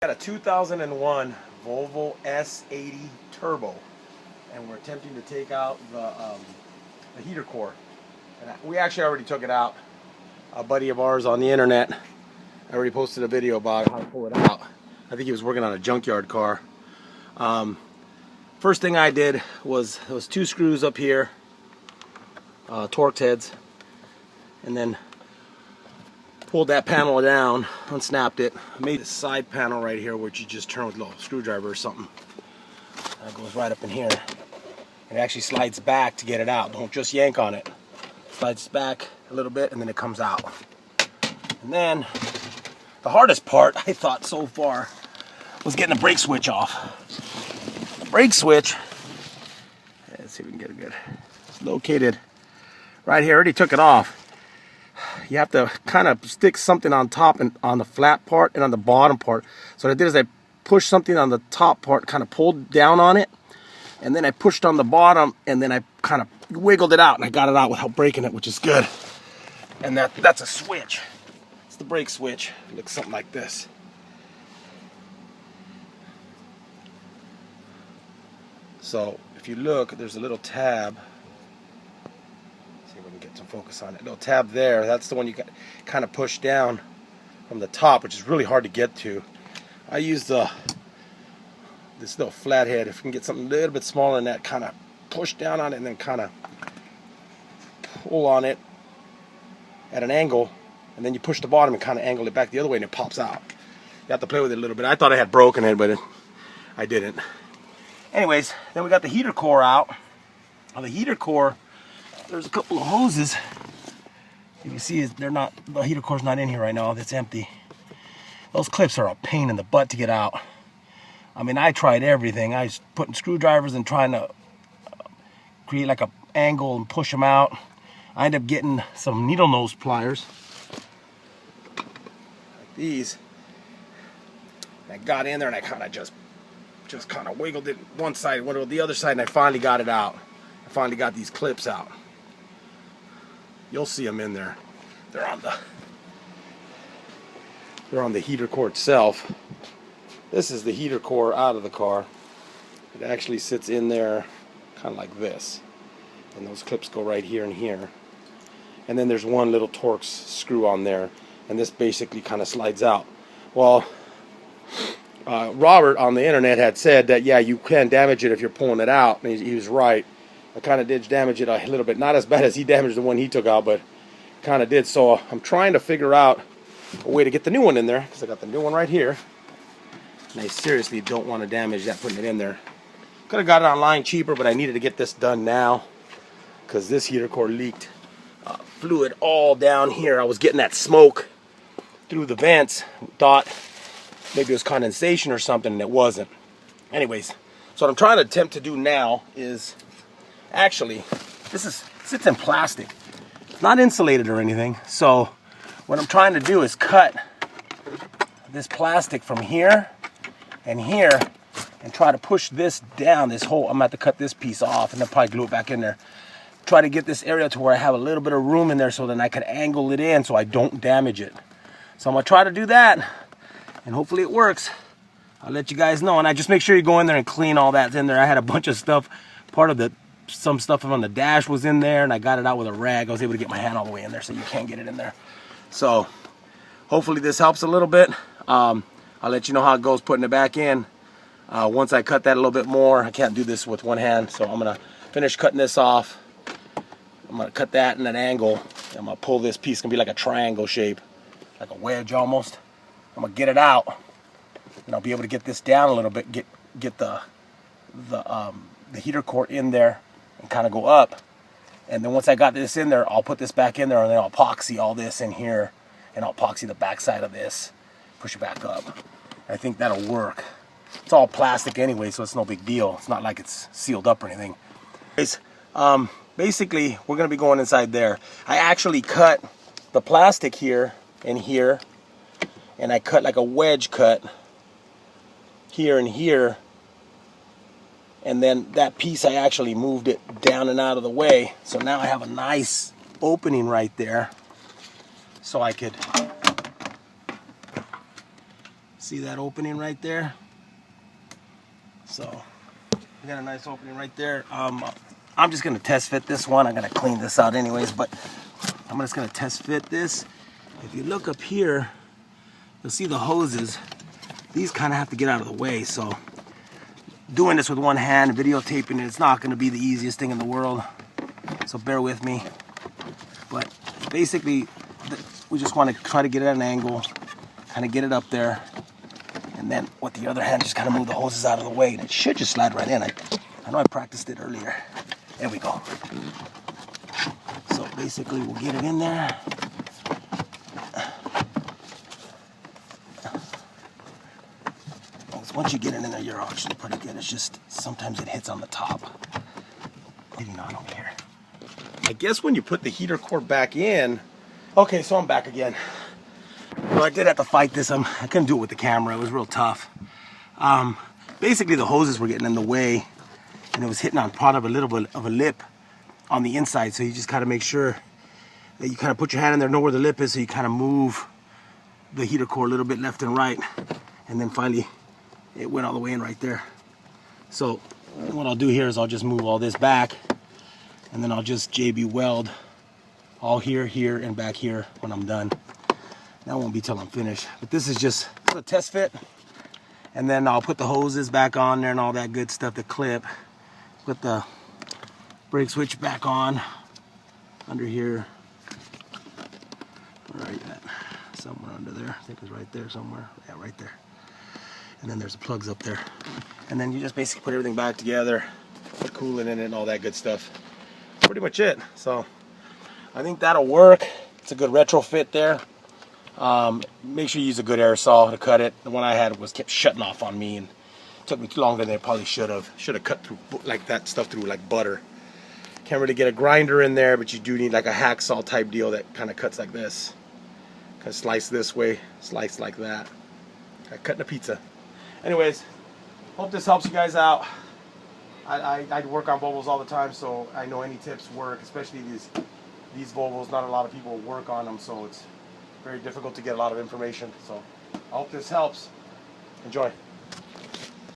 Got a 2001 Volvo S80 Turbo, and we're attempting to take out the heater core. And we actually already took it out. A buddy of ours on the internet already posted a video about how to pull it out. I think he was working on a junkyard car. First thing I did was there was 2 screws up here, Torx heads, and then pulled that panel down, unsnapped it. I made this side panel right here, which you just turn with a little screwdriver or something. That goes right up in here. It actually slides back to get it out. Don't just yank on it. Slides back a little bit and then it comes out. And then the hardest part, I thought so far, was getting the brake switch off. The brake switch, let's see if we can get it good. It's located right here. I already took it off. You have to kind of stick something on top and on the flat part and on the bottom part. So what I did is I pushed something on the top part, kind of pulled down on it, and then I pushed on the bottom, and then I kind of wiggled it out, and I got it out without breaking it, which is good. And that's a switch. It's the brake switch. It looks something like this. So if you look, there's a little tab. Get some focus on it. Little tab there, that's the one you got kind of push down from the top, which is really hard to get to. I use this little flathead. If you can get something a little bit smaller than that, kind of push down on it and then kind of pull on it at an angle, and then you push the bottom and kind of angle it back the other way and it pops out. You have to play with it a little bit. I thought I had broken it, but I didn't. Anyways, then we got the heater core out. Now the heater core, there's a couple of hoses. You can see the heater core's not in here right now. It's empty. Those clips are a pain in the butt to get out. I mean, I tried everything. I was putting screwdrivers and trying to create like an angle and push them out. I ended up getting some needle nose pliers like these. I got in there and I kind of just kind of wiggled it one side, went to the other side, and I finally got it out. I finally got these clips out. You'll see them in there. They're on the heater core itself. This is the heater core out of the car. It actually sits in there kind of like this. And those clips go right here and here. And then there's one little Torx screw on there. And this basically kind of slides out. Well, Robert on the internet had said that, yeah, you can damage it if you're pulling it out. And he was right. I kind of did damage it a little bit. Not as bad as he damaged the one he took out, but kind of did. So I'm trying to figure out a way to get the new one in there, because I got the new one right here. And I seriously don't want to damage that putting it in there. Could have got it online cheaper, but I needed to get this done now, because this heater core leaked fluid all down here. I was getting that smoke through the vents. Thought maybe it was condensation or something, and it wasn't. Anyways, so what I'm trying to attempt to do now is, actually, sits in plastic. It's not insulated or anything. So what I'm trying to do is cut this plastic from here and here and try to push this down, this whole, I'm going to have to cut this piece off and then probably glue it back in there. Try to get this area to where I have a little bit of room in there so then I can angle it in so I don't damage it. So I'm going to try to do that, and hopefully it works. I'll let you guys know. And I just make sure you go in there and clean all that in there. I had a bunch of stuff, some stuff on the dash was in there, and I got it out with a rag. I was able to get my hand all the way in there, so you can't get it in there. So hopefully this helps a little bit. I'll let you know how it goes putting it back in. Once I cut that a little bit more, I can't do this with one hand, so I'm gonna finish cutting this off. I'm gonna cut that in an angle. I'm gonna pull this piece. It's gonna be like a triangle shape, like a wedge almost. I'm gonna get it out, and I'll be able to get this down a little bit. Get the heater core in there and kind of go up. And then once I got this in there, I'll put this back in there, and then I'll epoxy all this in here, and I'll epoxy the back side of this, push it back up. I think that'll work. It's all plastic anyway, so it's no big deal. It's not like it's sealed up or anything. Basically, we're going to be going inside there. I actually cut the plastic here and here, and I cut like a wedge cut here and here. And then that piece, I actually moved it down and out of the way. So now I have a nice opening right there. So I could See that opening right there? So we got a nice opening right there. I'm just gonna test fit this one. I'm gonna clean this out anyways, but I'm just gonna test fit this. If you look up here, you'll see the hoses. These kind of have to get out of the way. So doing this with one hand, videotaping it, it's not gonna be the easiest thing in the world. So bear with me. But basically, we just want to try to get it at an angle, kind of get it up there, and then with the other hand, just kind of move the hoses out of the way, and it should just slide right in. I know I practiced it earlier. There we go. So basically, we'll get it in there. Once you get it in there, you're actually pretty good. It's just sometimes it hits on the top. Hitting on over here. I guess when you put the heater core back in, okay, so I'm back again. Well, I did have to fight this. I couldn't do it with the camera. It was real tough. Basically, the hoses were getting in the way, and it was hitting on part of a little bit of a lip on the inside. So you just kind of make sure that you kind of put your hand in there, know where the lip is, so you kind of move the heater core a little bit left and right, and then finally it went all the way in right there. So what I'll do here is I'll just move all this back, and then I'll just JB weld all here, here, and back here when I'm done. That won't be till I'm finished. But this is just a test fit. And then I'll put the hoses back on there and all that good stuff, the clip. Put the brake switch back on under here. Where are you at? Somewhere under there. I think it's right there somewhere. Yeah, right there. And then there's the plugs up there. And then you just basically put everything back together, put coolant in it and all that good stuff. Pretty much it. So I think that'll work. It's a good retrofit there. Make sure you use a good air saw to cut it. The one I had kept shutting off on me, and it took me longer than it probably should have. Should have cut through like that stuff through like butter. Can't really get a grinder in there, but you do need like a hacksaw type deal that kind of cuts like this. Kind of slice this way, slice like that. Like cutting a pizza. Anyways, hope this helps you guys out. I work on Volvos all the time, so I know any tips work, especially these Volvos. Not a lot of people work on them, so it's very difficult to get a lot of information. So I hope this helps. Enjoy.